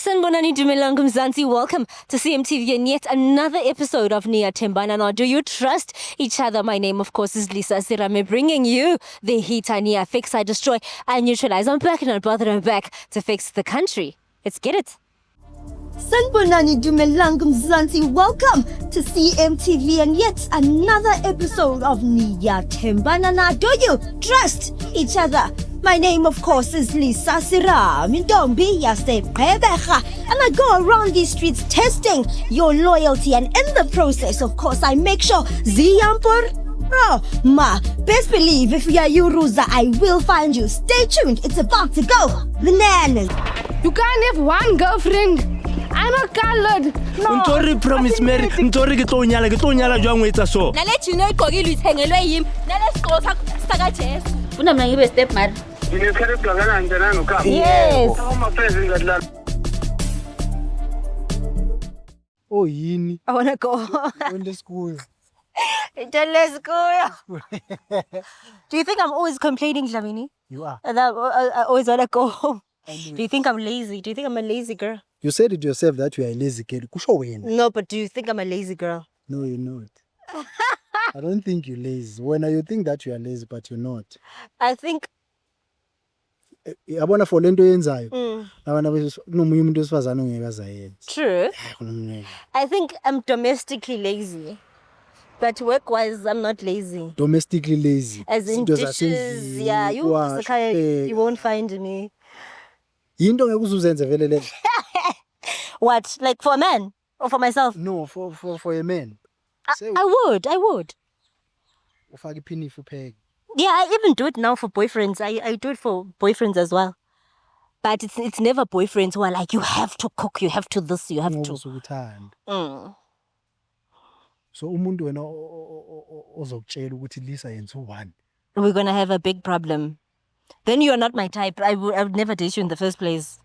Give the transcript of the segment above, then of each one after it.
Sanibonani Dumelang Mzansi, welcome to CMTV and yet another episode of Niyathembana. Now, do you trust each other? My name, of course, is Lisa Sirame, bringing you the heat. I fix, I destroy, I neutralize. I'm back and I'm bothered, I'm back to fix the country. Let's get it. Sanibonani Dumelang Mzansi, welcome to CMTV and yet another episode of Niyathembana. Now, do you trust each other? My name, of course, is Lisa Siram. Don't be and I go around these streets testing your loyalty, and in the process, of course, I make sure Ziyampur. Best believe if you are Yuruza, I will find you. Stay tuned, it's about to go bananas. You can't have one girlfriend. I'm a colored. No. Ntori promise Mary. Ntori ke tlo nyala jwang o etsa so. Na let you know igqoke luthengelwe yimi. Na lesigqoka saka Jesu. Funa mina ngibe step mother. Yes. Oh yini. I wanna go. On the school. Let's go. Do you think I'm always complaining, Dlamini? You are. That I always wanna go home. Do you think I'm lazy? Do you think I'm a lazy girl? You said it yourself that you are a lazy kid. Kusho wena. No, but do you think I'm a lazy girl? No, you're not. I don't think you're lazy. When you think that you are lazy, but you're not. I think. Yabona for lento yenzayo. Abana kunomunye umuntu osifazana ongekazayenza. True. I think I'm domestically lazy. But work-wise, I'm not lazy. Domestically lazy. As in dishes, yeah, you won't find me. Yinto ngeke uzuzenze vele le. What? Like for a man? Or for myself? No, for a man. I would. Ufaka iphinifu upheke. Yeah, I even do it now for boyfriends. I do it for boyfriends as well. But it's never boyfriends who are like, you have to cook, you have to this, you have to. So umuntu wena ozokutshela ukuthi Lisa yenza u1. We're going to have a big problem. Then you are not my type. I would never date you in the first place.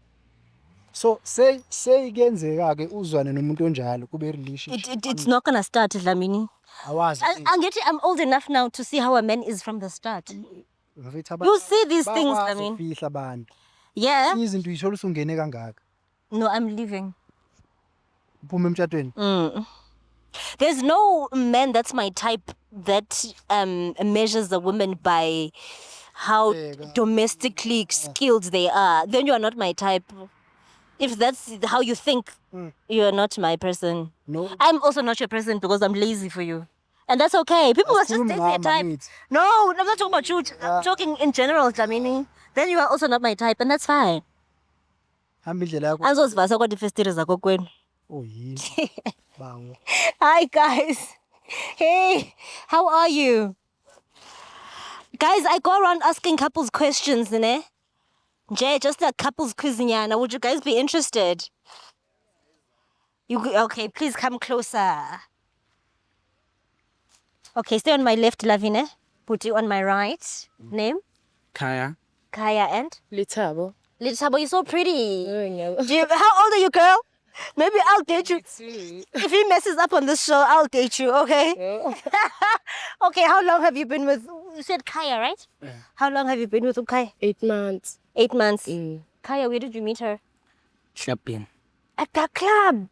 So say kuyenzeka ke uzwane nomuntu onjalo kube relationship. It's not going to start, Dlamini. I'm old enough now to see how a man is from the start. You see these things, Dlamini. Yeah. Izinto uyithola usungene kangaka. No, I'm leaving. Uphuma emtshadweni. There's no man that's my type that measures a woman by how domestically skilled they are. Then you are not my type. If that's how you think, you are not my person. No. I'm also not your person because I'm lazy for you. And that's okay. People must just take their type. No, I'm not talking about you. I'm talking in general, Dlamini. Then you are also not my type, and that's fine. Anzozivasa kwa difestiri zako kwenu. Oh, yini. Bawo. Hi guys. Hey, how are you? Guys, I go around asking couples questions, ne? Just a couples quiz. Would you guys be interested? Okay, please come closer. Okay, stay on my left, Lavine. Put you on my right. Name? Kaya. Kaya and? Litabo. Litabo, you're so pretty. How old are you, girl? Maybe I'll date you. If he messes up on this show, I'll date you, okay? Okay, how long have you been with... You said Kaya, right? Yeah. How long have you been with Kaya? 8 months. 8 months. Kaya, where did you meet her? Shopping. At the club?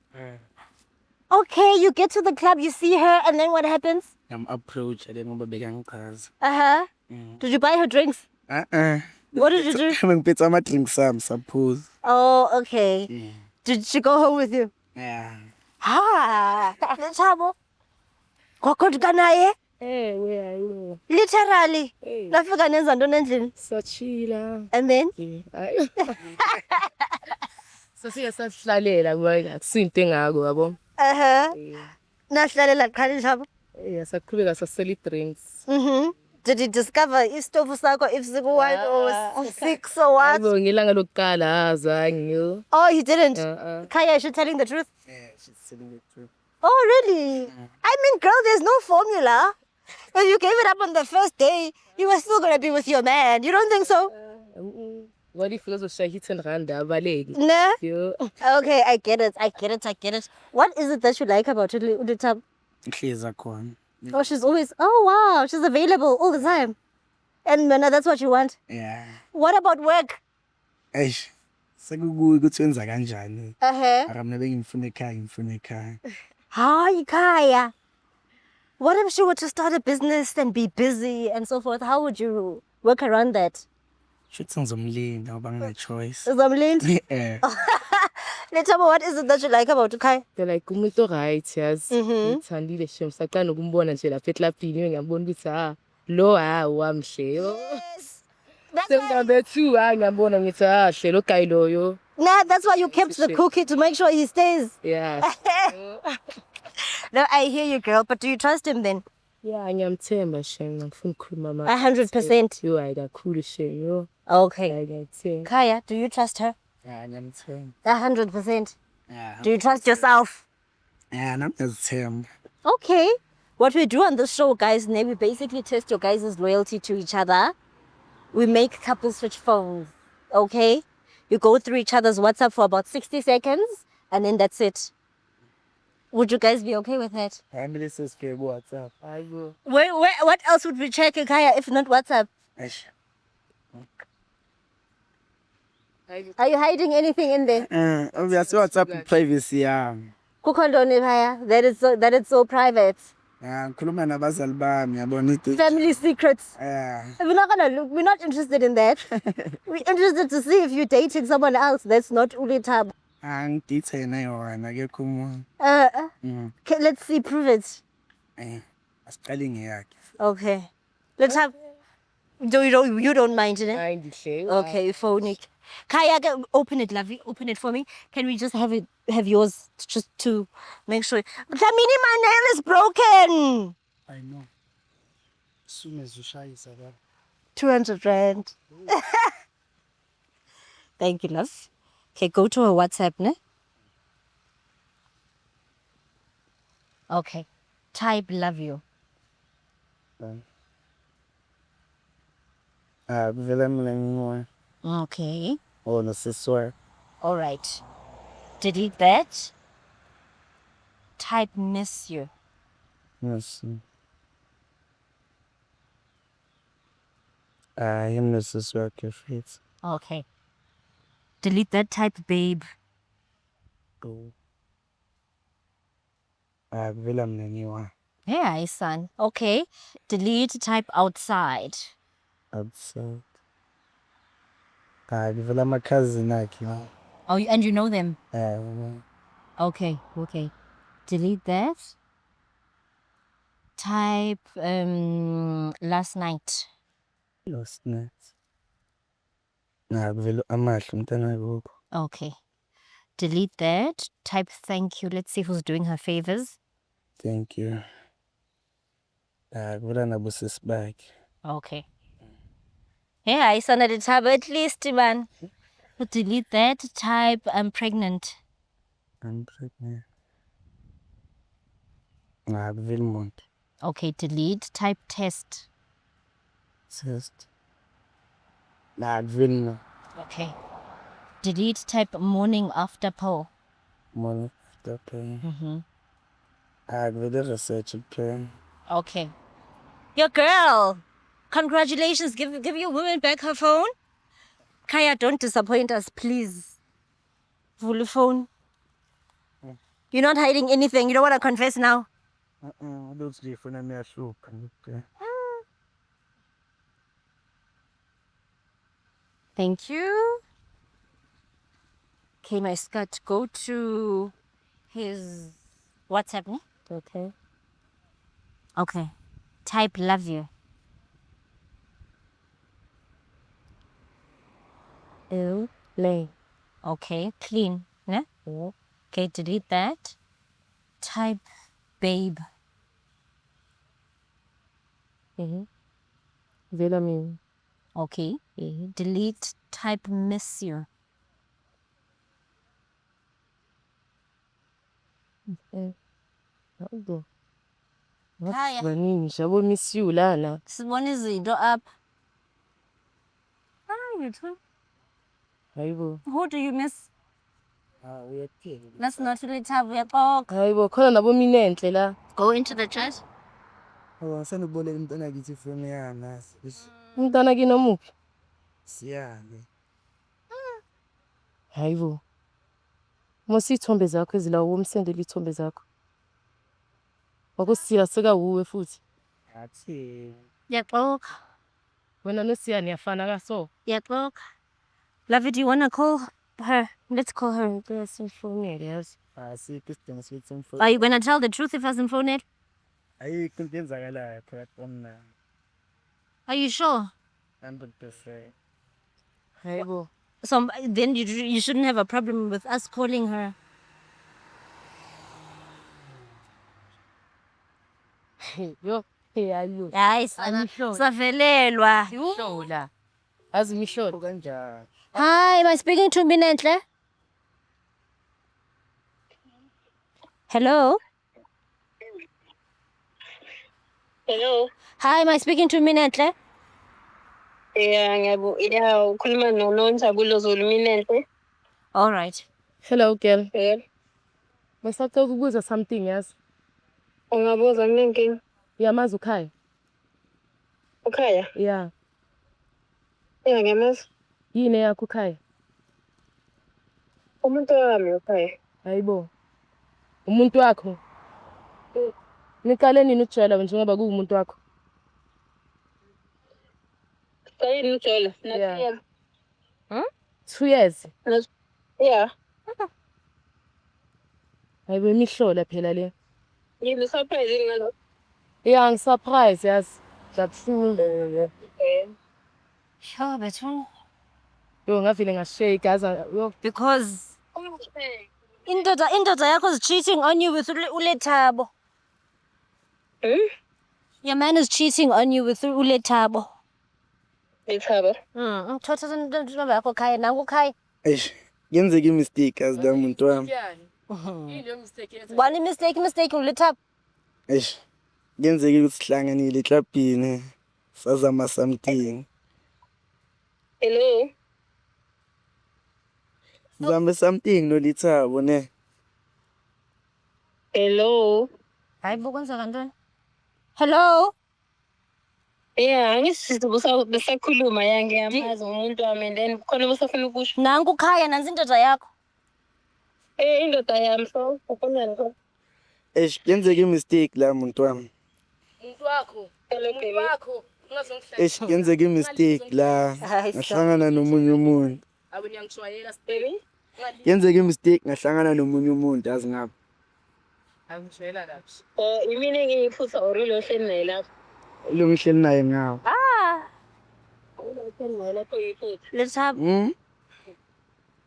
Okay, you get to the club, you see her, and then what happens? I'm approached. I didn't know began cars. Did you buy her drinks? What did you do? I'm pizza my drinks, suppose. Oh, okay. Yeah. Did she go home with you? Yeah. Let's Kwakodika naye? Hey, where are you? Literally. Hey. Nafika nenza ntoni endlini? Sachila. And then? So siyasahlalela ngoba akusinto engako yabo. Nahlalela qha Lethabo? Saqhubeka sasela drinks. Did you discover istofu sakho if siku-1 or 6 or what? Yebo ngelanga lokuqala azange. Oh, you didn't? Kaya, is she telling the truth? Yeah, she's telling the truth. Oh, really? I mean, girl, there's no formula. If you gave it up on the first day, you were still going to be with your man. You don't think so? What if those are hit and run baleki? Nah? Yo. Okay, I get it. What is it that you like about Lethabo? She's a con. Oh, she's always... Oh, wow. She's available all the time. And that's what you want? Yeah. What about work? Eish. Sekukuyi ukuthi wenza kanjani. Uh-huh. Mara mina bengimfuna ekhaya. Hi, Kaya. What if she were to start a business and be busy and so forth? How would you work around that? Shuthi ngizomlinda ngoba ngine-choice. Zamlind, let's tell me, what is it that you like about Kaya? They're like umuntu right yazi. Mhm. Ngithandile shem saqala ukumbona nje lapha eklapini ngiyambona ukuthi lo wamhle. Yes. That's Sengambe 2 ngiyambona ngithi hle lo guy loyo. Nah, that's why you kept the cookie to make sure he stays. Yeah. No, I hear you, girl, but do you trust him then? Yeah, ngiyamthemba shem ngifuna ukukhuluma mama. 100%. Yo hayi kakhulu shem yo. Okay. Ngiyamthemba. Kaya, do you trust her? Yeah, ngiyamthemba. 100%. Yeah. Do you trust yourself? Yeah, nami ngiyazithemba. Okay. What we do on this show, guys, we basically test your guys' loyalty to each other. We make couples switch phones, okay? You go through each other's WhatsApp for about 60 seconds, and then that's it. Would you guys be okay with that? Hami lesesike WhatsApp. Hayibo. What else would we check, Kaya, if not WhatsApp? Eish. Are you hiding anything in there? Obviously WhatsApp privacy yami. Kukhondoni, Kaya, that it's so private. Yeah, ngikhuluma nabazali bami yabona into. Family secrets. Yeah. We're not gonna look. We're not interested in that. We're interested to see if you're dating someone else that's not Ulitab. Ngidithe yena yona akekho umuntu. Okay, let's see. Prove it. Asiqale ngeyakhe. Okay. Let's have. You don't mind, ne? Hayi ndihle. Okay, phone it. Kaya, open it, lovey. Open it for me. Can we just have yours just to make sure? Dlamini, my nail is broken. I know. Soon as you shayisa la. 200 rand. Thank you, love. Okay, go to her WhatsApp, ne? Okay. Type love you. Vele mina ngingona. Okay. Oh, nosiswar. All right. Delete that. Type miss you. Yes. Him nosiswar kefit. Okay. Delete that. Type babe. Oh. Vele mina ngiwa. Yeah, son. Okay. Delete. Type outside. Outside. Vele ama-cousin akhe. Oh, and you know them. Yeah. Okay. Okay. Delete that. Type last night. Last night. Vele amahle umntana wakho. Okay. Delete that. Type thank you. Let's see who's doing her favors. Thank you. Vele nabusisi bakhe. Okay. Yeah, I saw that tab at least, man. Delete that. Type I'm pregnant. I'm pregnant. Vele umuntu. Okay, delete. Type test. Test. Vele no. Okay. Delete. Type morning after poll. Morning after pain. Vele research plan. Okay. Your girl. Congratulations. Give your woman back her phone. Kaya, don't disappoint us, please. Full phone. You're not hiding anything. You don't want to confess now. Those different me Thank you. Okay, my skirt. Go to his WhatsApp. Ne? Okay. Okay. Type love you. Lay. Okay. Clean. Ne? Yeah. Okay, delete that. Type babe. Vele mina. Okay. Delete. Type miss you. Hayibo. Kaya. Baningi yabo miss you lana. Sibona izinto up. Hayibo. Who do you miss? Uyathini. Let's not really have a Hayibo khona nabo mina enhle la. Go into the chat. Ngisandukuboleka umntana kithi ifoni yami. Umntana kini omuphi? Siyale. Hayibo. Mosithombe zakho ezilawo umsendele ithombe zakho. Wakusiya seka uwe futhi. Athi Yaxoka. Wena noSiya niyafana kaso. Yaxoka. Lovey, do you want to call her? Let's call her. Yes, phone it. Yes. asikho isidingo sokuthi ngifone. Are you going to tell the truth if hasn't phone it? Ayikho into enzakalayo phakathi kwami. Are you sure? 100%. Hayibo. So then you shouldn't have a problem with us calling her. Yo, ayo. Hayi sana. Savelelwa. Hlola. Azi mihlola. Kanjani? Hi, am I speaking to Minenhle? Hello? Hello. Hi, am I speaking to Minenhle? Yeah, ukhuluma noNonjabulo Zulu Minenhle. All right. Hello girl. Yeah. Ngisacela ukubuza something yazi. Ungabuza kunenkinga. Uyamazi ukhaya? Ukhaya? Yeah. Ngiyamazi. Yini yakho ukhaya? Umuntu wami ukhaya. Hayibo. Umuntu wakho. Niqale nini ukujwayela njengoba kuwumuntu wakho? Sayini ujola? Yeah. 2 years. Yeah. Hayibo imihlola phela le. Yini surprise ngalo? Yeah, ngisurprise yazi. Jabuhlungu. Sure, Bethune. Yo ngavile ngashake aza yo Because indoda yakho is cheating on you with Ulethabo. Your man is cheating on you with Ulethabo. Lethaba. Ngithatha indoda yakho khaya nangu khaya. Eish, yenzeke mistake as la muntu wami. Yini yo mistake yenza? One mistake Ulethabo. Eish, yenzeke ukuthi sihlanganile eklabhini sazama something. Hello. Sizame something no Lethabo ne. Hello. Hayibo kwenza kantoni? Hello? Yeah, ngisizo busakhuluma ngiyamazi umuntu wami and then khona busafuna ukusho. Nangu khaya nansi indoda yakho. Indoda yami so ufuna ngikho. Eish, yenzeke mistake la muntu wami. Umuntu wakho. Hello baby. Wakho. Ungazongihlala. Eish, yenzeke mistake la ngahlangana nomunye umuntu. Awu ngiyangishwayela Baby. Yenzeke mistake ngahlangana nomunye umuntu azi ngapha. angishwayela kahle. Yimini engiyiphutha or ulohleni naye lapho. Lo ngihleli naye ngawo. Ulohleni naye lapho yiphutha. Lethabo.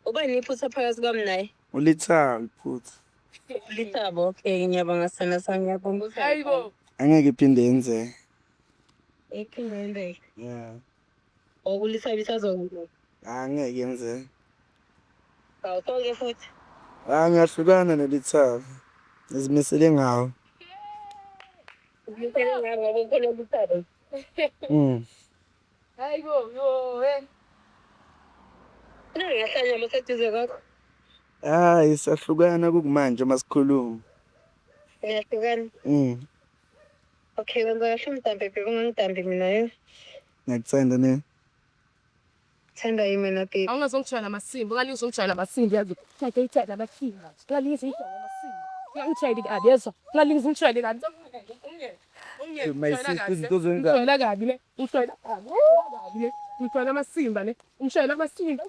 Ubani iphutha phakathi kwami naye? uLethabo phutha. Lethabo, okay, ngiyabonga sana ngiyabonga. Hayibo. Angeke iphinde yenzeke. Iphinde yenzeke. Yeah. Okulithaba isazokwenza. Angeke yenzeke. Awusoke futhi. Ngiyahlukana noLethabo. Ngizimisele ngawo. Ngiyithele ngabo ngoba ukhona ubuthaba. Hayibo yo Nangahlanya maseduze kwakho. Hayi sahlukana kumanje masikhuluma. Ngiyahlukana. Okay, wenza kahle umdambe baby, ungangidambi mina yo. Ngiyakuthanda ne. Thanda yimi mina baby. awungazongitshayela amasimbi ungalingisa ungitshayela amasimbi yazi thatha ithayela amasimbi ungalingisa ithayela amasimbi ungangitshayeli kabi yezwa ungalingisa ungitshayele kabi My sister izinto zenza. ungitshayela kabi le ungitshayela kabi le ungitshayela amasimba le ungitshayela amasimba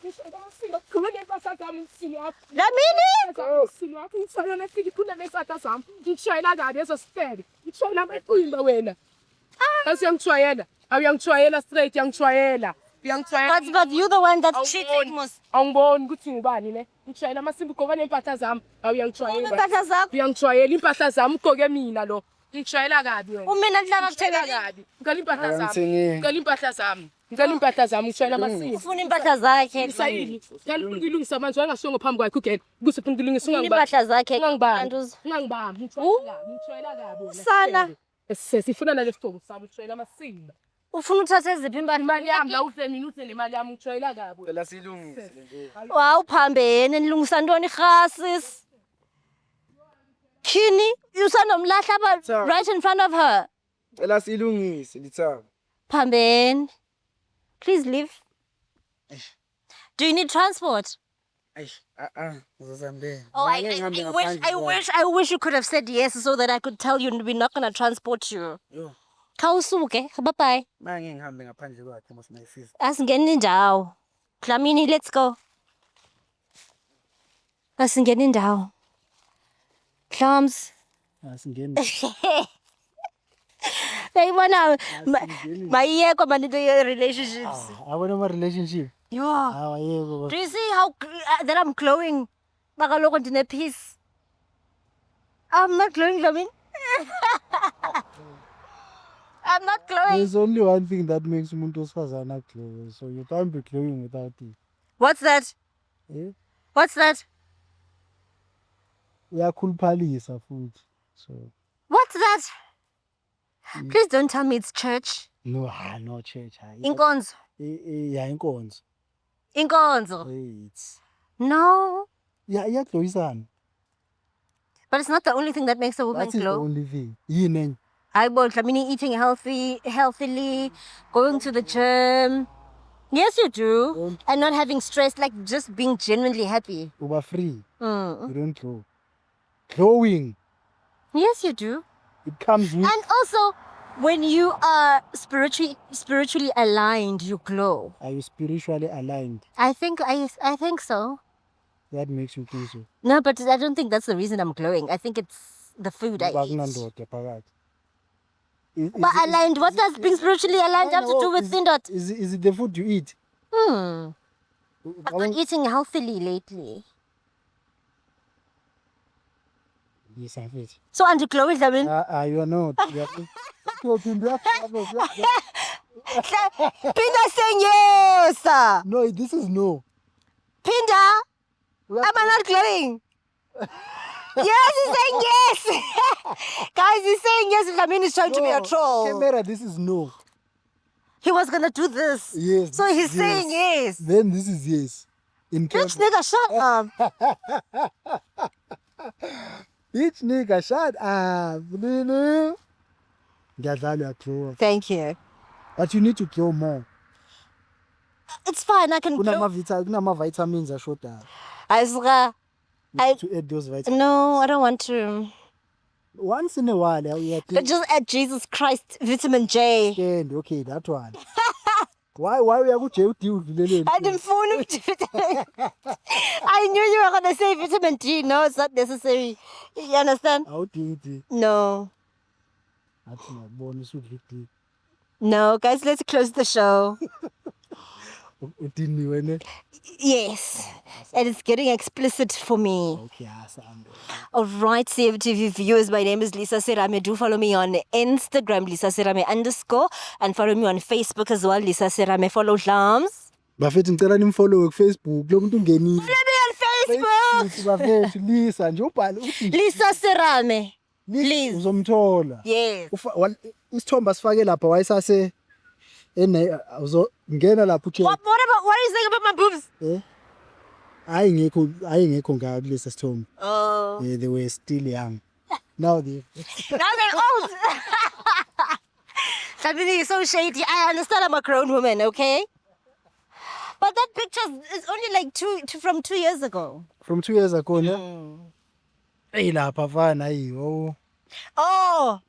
ungitshayela amasimba khuleke impahla zami umsini wakho Lamini! umsini wakho ungitshayela nefiki phula nesatha zami ungitshayela kabi yezwa sipele ungitshayela amaqimba wena asiyangitshayela awuyangitshwayela straight uyangitshwayela But you the one that's cheating most. awungiboni ukuthi ngubani ne ngitshwayela amasimbi ugqoka nempahla zami awuyangitshwayela Impahla zakho. uyangitshwayela impahla zami ugqoke mina lo ngitshwayela kabi wena Umina ndlala ngitshwayela kuthekela. kabi ngicela impahla zami Angithengile. ngicela impahla zami ngicela impahla zami ngitshwayela amasimbi Ufuna impahla zakhe. sayini ngicela ukungilungisa manje wangashiyo ngaphambi kwakhe ugena ukuze ufuna ukungilungisa Ufuna impahla zakhe. ungangibambi Anduz- ungangibambi ngitshwayela kabi wena Sana. sesifuna nale sigqoko sami ngitshwayela amasimbi Ufuna uthatha eziphi impahla? imali yami la usemini usenemali yami ngitshwayela kabi Cela silungise nje. Wawuphambene nilungisa ntoni rhasis? Kini, usanomlahla Cha. right in front of her. Cela silungise Lethabo. Phambene. Please leave. Do you need transport? Uzosambeni. Oh, Ngake ngihambe ngaphandle I wish you could have said yes so that I could tell you we're not gonna transport you. Yo, Khawusuke, bye-bye. manje ngihambe ngaphandle kwakhe mos mayisisa. Asingene indawo. Dlamini, let's go. Asingene indawo. Clams. Asingeni. Bayibona mayiyekho manito relationships. Awona ma relationship. Yo. Awayeko. Do you see how that I'm glowing? Bakaloko ndine peace. I'm not glowing, Dlamini. I'm not glowing. There's only one thing that makes umuntu osifazana glow. So you can't be glowing without it. What's that? Eh? What's that? Uyakhuluphalisa futhi. So What's that? Please don't tell me it's church. no, no church. Inkonzo. Yeah, inkonzo. Inkonzo. It's No. yeah, iyaglowisana. But it's not the only thing that makes a woman That is the glow. only thing. Yini? I mean eating healthily, going to the gym. Yes, you do. And not having stress, like just being genuinely happy. Uba free. Mm. You don't glow. Glowing. Yes, you do. It comes with. And also, when you are spiritually aligned, you glow. Are you spiritually aligned? I think so. That makes you think so. No, but I don't think that's the reason I'm glowing. I think it's the food I Uba eat. kunandoda phakathi. But aligned, what does being spiritually aligned have to do with Sindot? Is it the food you eat? I've been eating healthily lately. Yes, I it. So, and glowing, I mean, You are not. You are Pinda saying yes. no, this is no. Pinda, am I not glowing? Yes, he's saying yes. Guys, he's saying yes. I mean, he's trying to be a troll. Camera, this is no. He was gonna do this. Yes. So he's saying yes. Then this is yes. In Bitch, camera. nigga, shut up. Bitch nigga, shut up. Nini. Ngiyadlala uyaglow. Thank you. But you need to glow more. It's fine. I can glow. Kunama vitamins ashoda. Azra, To add those vitamins. no, I don't want to. Once in a while, you But just add Jesus Christ, vitamin J. understand. Okay, that one. Why we are going to do I didn't phone him. I knew you were gonna say vitamin D. No, it's not necessary. You understand? How do you No. That's my bonus with it. No, guys, let's close the show. Yes. And it's getting explicit for me. Okay, awesome. All right, CMTV viewers, my name is Lisa Serame. Do follow me on Instagram, Lisa Serame _ and follow me on Facebook as well, Lisa Serame. Follow Lams. Bafethu ngicela nimfollow ku-Facebook lo muntu ungenile. Follow me on Facebook. Bafethu Lisa nje ubhale uthi Lisa Serame. Please. uzomthola. Yes. Isithombe sifake lapha wayesase uzongena lapha uche. What are you saying about my boobs? Ayingekho ngaka kulesa sithombe. Oh. They were still young. Now they Now they're old. Sabini, you're so shady. I understand I'm a grown woman, okay? But that picture is only like from 2 years ago. from 2 years ago, ne? Hey lapha fana yiwo. Oh.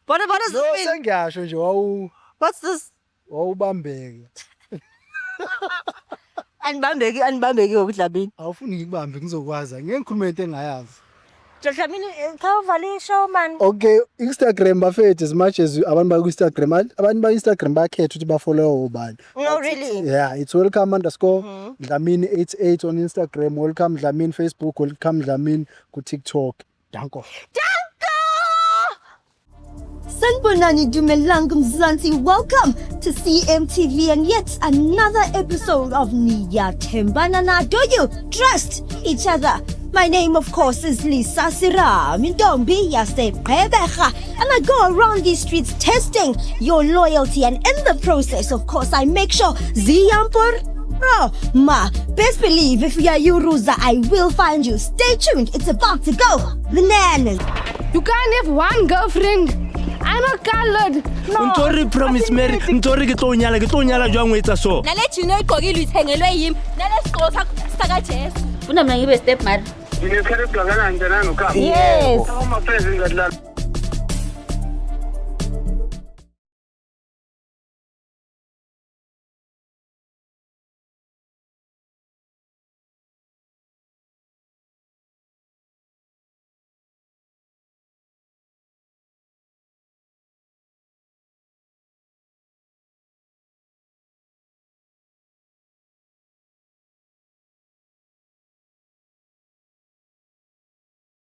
What is No, this? sengiyasho nje What's this? wawubambeka. Anibambeki ukudlamini. Awufuni ngikubambe ngizokwazi. Ngeke ngikhulume into engayazi. Dlamini, khawuvale show man. Okay, Instagram bafethu as much as abantu ba Instagram, abantu ba Instagram bakhetha ukuthi ba follow ubani. No, really. Yeah, it's welcome _ Dlamini 88 on Instagram, welcome Dlamini Facebook, welcome Dlamini ku TikTok. Danko. Sanibonani Dumelang Mzansi, welcome to CMTV and yet another episode of Niyathembana. Do you trust each other? My name, of course, is Lisa Serame Ntombi Yaseqeberha, and I go around these streets testing your loyalty, and in the process, of course, I make sure Ziyampur. Oh, ma, best believe if we are Yuruza, I will find you. Stay tuned, it's about to go bananas. You can't have one girlfriend I'm a colored. No. Ntori promise Mary, ntori ke tlo nyala jwang o etsa so. Nale jino igqokile uyithengelwe yimi. Nale sigqoko saka Jesu. Funa mina ngibe step mother. Yes.